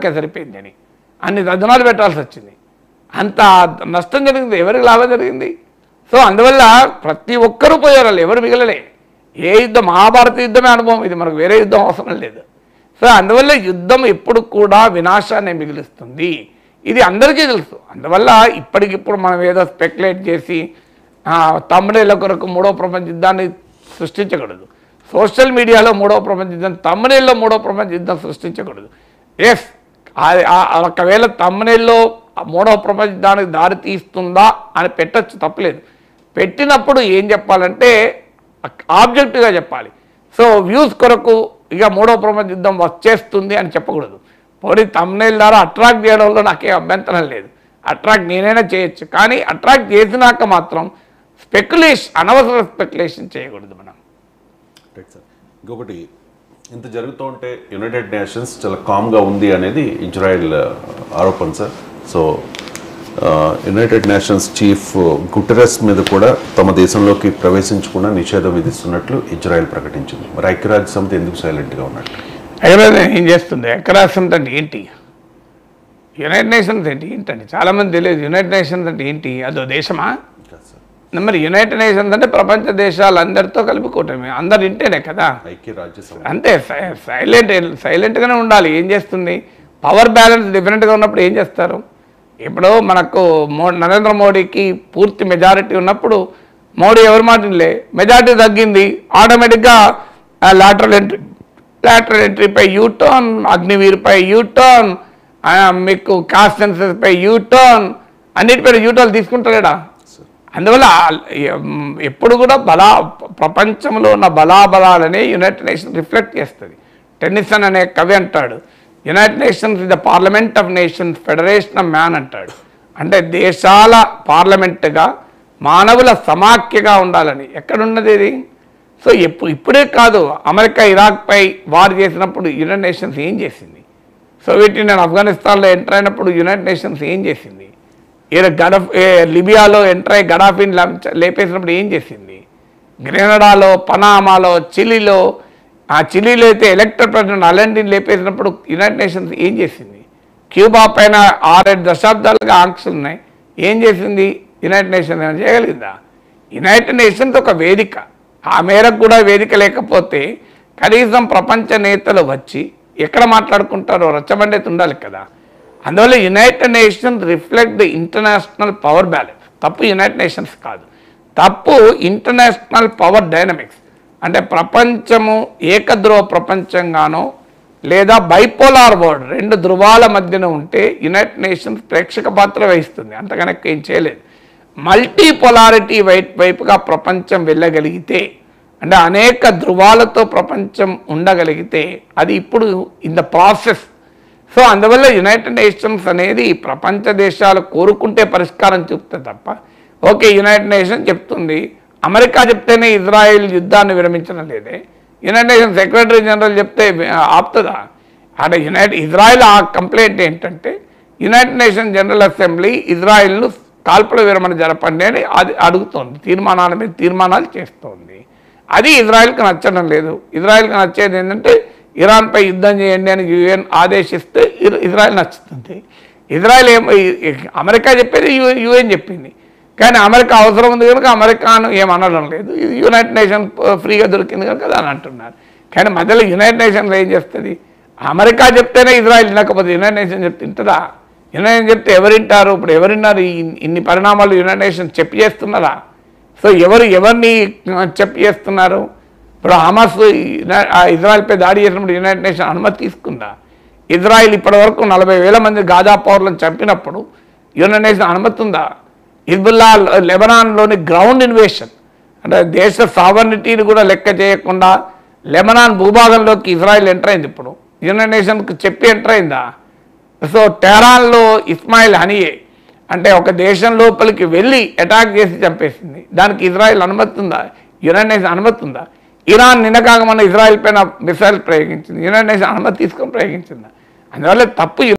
ఇరాక్కే సరిపోయింది అని అన్ని రద్దునాలు పెట్టాల్సి వచ్చింది. అంత నష్టం జరిగింది, ఎవరికి లాభం జరిగింది? సో అందువల్ల ప్రతి ఒక్కరూ పోయారు, ఎవరు మిగలలే. ఏ యుద్ధం, మహాభారత యుద్ధమే అనుభవం, ఇది మనకు వేరే యుద్ధం అవసరం లేదు. సో అందువల్ల యుద్ధం ఎప్పుడు కూడా వినాశాన్ని మిగిలిస్తుంది, ఇది అందరికీ తెలుసు. అందువల్ల ఇప్పటికిప్పుడు మనం ఏదో స్పెక్యులేట్ చేసి తమ్ముడేళ్ల కొరకు మూడవ ప్రపంచ యుద్ధాన్ని సృష్టించకూడదు. సోషల్ మీడియాలో మూడవ ప్రపంచ యుద్ధం, తమ్ముడేళ్ళలో మూడవ ప్రపంచ యుద్ధం సృష్టించకూడదు. ఎస్, ఒకవేళ తమ్ముడేళ్ళలో మూడవ ప్రపంచ యుద్ధానికి దారి తీస్తుందా అని పెట్టచ్చు, తప్పలేదు. పెట్టినప్పుడు ఏం చెప్పాలంటే ఆబ్జెక్టివ్గా చెప్పాలి. సో వ్యూస్ కొరకు ఇక మూడవ ప్రపంచ యుద్ధం వచ్చేస్తుంది అని చెప్పకూడదు. పోనీ తమ్ముడేళ్ళ ద్వారా అట్రాక్ట్ చేయడంలో నాకేం అభ్యంతరం లేదు, అట్రాక్ట్ నేనైనా చేయొచ్చు. కానీ అట్రాక్ట్ చేసినాక మాత్రం అనవసర స్పెక్యులేషన్ చేయకూడదు మనం. ఇంకొకటి, ఇంత జరుగుతూ ఉంటే యునైటెడ్ నేషన్స్ చాలా కామ్గా ఉంది అనేది ఇజ్రాయెల్ ఆరోపణ sir. So United nation's chief Guterres మీద కూడా తమ దేశంలోకి ప్రవేశించకుండా నిషేధం విధిస్తున్నట్లు ఇజ్రాయెల్ ప్రకటించింది. మరి ఐక్యరాజ్య సమితి ఎందుకు సైలెంట్గా ఉన్నట్టు? ఐక్యరాజ్యం ఏం చేస్తుంది? ఐక్యరాజ్య సమితి అంటే ఏంటి? యునైటెడ్ నేషన్స్ ఏంటి ఏంటండి చాలామంది తెలియదు. యునైటెడ్ నేషన్స్ అంటే ఏంటి? అదో దేశమా? మరి యునైటెడ్ నేషన్స్ అంటే ప్రపంచ దేశాలందరితో కలిపి కూటమి, అందరు ఇంటేనే కదా. అంతే, సైలెంట్గానే ఉండాలి. ఏం చేస్తుంది? పవర్ బ్యాలెన్స్ డిఫరెంట్గా ఉన్నప్పుడు ఏం చేస్తారు? ఇప్పుడు మనకు నరేంద్ర మోడీకి పూర్తి మెజారిటీ ఉన్నప్పుడు మోడీ ఎవరి మాటలే, మెజారిటీ తగ్గింది, ఆటోమేటిక్గా లాటరల్ ఎంట్రీపై యూటర్న్, అగ్నివీర్పై యూటర్న్, మీకు కాస్ట్ సెన్సెస్పై యూటర్న్, అన్నిటిపై యూటర్న్ తీసుకుంటాడా? అందువల్ల ఎప్పుడు కూడా ప్రపంచంలో ఉన్న బలాబలాలని యునైటెడ్ నేషన్స్ రిఫ్లెక్ట్ చేస్తుంది. టెన్నిసన్ అనే కవి అంటాడు, United nations is the parliament of nations, federation of man అంటాడు. అంటే దేశాల పార్లమెంటుగా మానవుల సమాఖ్యగా ఉండాలని. ఎక్కడున్నది ఇది? సో ఇప్పుడే కాదు, అమెరికా ఇరాక్పై వార్ చేసినప్పుడు యునైటెడ్ నేషన్స్ ఏం చేసింది? సోవియట్ యూనియన్ ఆఫ్ఘనిస్తాన్లో ఎంటర్ అయినప్పుడు యునైటెడ్ నేషన్స్ ఏం చేసింది? లిబియాలో ఎంటర్ అయ్యి గడాఫీని లేపేసినప్పుడు ఏం చేసింది? గ్రెనడాలో, పనామాలో, చిలీలో అయితే ఎలక్టెడ్ ప్రెసిడెంట్ అలెండిని లేపేసినప్పుడు యునైటెడ్ నేషన్స్ ఏం చేసింది? క్యూబా పైన 6-7 దశాబ్దాలుగా ఆంక్షలు ఉన్నాయి, ఏం చేసింది యునైటెడ్ నేషన్స్? ఏమైనా చేయగలిగిందా? యునైటెడ్ నేషన్స్ ఒక వేదిక, ఆ మేరకు కూడా వేదిక లేకపోతే కనీసం ప్రపంచ నేతలు వచ్చి ఎక్కడ మాట్లాడుకుంటారో రచ్చబండేది ఉండాలి కదా. అందువల్ల United nations reflect the international power balance. తప్పు యునైటెడ్ నేషన్స్ కాదు, తప్పు ఇంటర్నేషనల్ పవర్ డైనమిక్స్. అంటే ప్రపంచము ఏకధ్రువ ప్రపంచంగానో లేదా బైపోలార్ వరల్డ్, 2 ధృవాల మధ్యన ఉంటే యునైటెడ్ నేషన్స్ ప్రేక్షక పాత్ర వహిస్తుంది, అంతకన్నా ఏం చేయలేదు. మల్టీపోలారిటీ వైపుగా ప్రపంచం వెళ్ళగలిగితే, అంటే అనేక ధృవాలతో ప్రపంచం ఉండగలిగితే, అది ఇప్పుడు ఇన్ ద ప్రాసెస్. సో అందువల్ల యునైటెడ్ నేషన్స్ అనేది ప్రపంచ దేశాలు కోరుకుంటే పరిష్కారం చూపుతుంది తప్ప, ఓకే యునైటెడ్ నేషన్స్ చెప్తుంది, అమెరికా చెప్తేనే ఇజ్రాయెల్ యుద్ధాన్ని విరమించడం లేదే, యునైటెడ్ నేషన్స్ సెక్రటరీ జనరల్ చెప్తే ఆపుతుందా? అంటే ఇజ్రాయెల్ ఆ కంప్లైంట్ ఏంటంటే యునైటెడ్ నేషన్స్ జనరల్ అసెంబ్లీ ఇజ్రాయెల్ను కాల్పుల విరమణ జరపండి అని అది అడుగుతోంది, తీర్మానాల మీద తీర్మానాలు చేస్తోంది. అది ఇజ్రాయెల్కి నచ్చడం లేదు. ఇజ్రాయెల్కి నచ్చేది ఏంటంటే ఇరాన్పై యుద్ధం చేయండి అని యుఎన్ ఆదేశిస్తే ఇజ్రాయెల్ నచ్చుతుంది. ఇజ్రాయెల్ అమెరికా చెప్పేది యుఎన్ చెప్పింది, కానీ అమెరికా అవసరం ఉంది కనుక అమెరికాను ఏమనడం లేదు. ఇది యునైటెడ్ నేషన్ ఫ్రీగా దొరికింది కనుక అని అంటున్నారు. కానీ మధ్యలో యునైటెడ్ నేషన్స్ ఏం చేస్తుంది? అమెరికా చెప్తేనే ఇజ్రాయెల్ వినకపోతే యునైటెడ్ నేషన్ చెప్తే వింటుందా? యునైటెడ్ నేషన్ చెప్తే ఎవరింటారు? ఇప్పుడు ఎవరిన్నారు? ఇన్ని పరిణామాలు యునైటెడ్ నేషన్స్ చెప్పి చేస్తున్నారా? సో ఎవరిని చెప్పి చేస్తున్నారు? ఇప్పుడు హమాస్ ఇజ్రాయెల్పై దాడి చేసినప్పుడు యునైటెడ్ నేషన్ అనుమతి తీసుకుందా? ఇజ్రాయెల్ ఇప్పటివరకు 40,000 మంది గాజా పౌరులను చంపినప్పుడు యునైటెడ్ నేషన్ అనుమతి ఉందా? హిజ్బుల్లా లెబనాన్లోని గ్రౌండ్ ఇన్వేషన్, అంటే దేశ సావర్నిటీని కూడా లెక్క చేయకుండా లెబనాన్ భూభాగంలోకి ఇజ్రాయెల్ ఎంటర్ అయింది. ఇప్పుడు యునైటెడ్ నేషన్కి చెప్పి ఎంటర్ అయిందా? సో టెహరాన్లో ఇస్మాయిల్ హనియే అంటే ఒక దేశం లోపలికి వెళ్ళి అటాక్ చేసి చంపేసింది, దానికి ఇజ్రాయెల్ అనుమతి ఉందా? యునైటెడ్ నేషన్ అనుమతి ఉందా? ఇరాన్ నిన్నకాక మన ఇజ్రాయెల్ పైన మిసైల్ ప్రయోగించింది, యునైటెడ్ నేషన్ అనుమతి తీసుకొని ప్రయోగించిందా? అందువల్ల తప్పు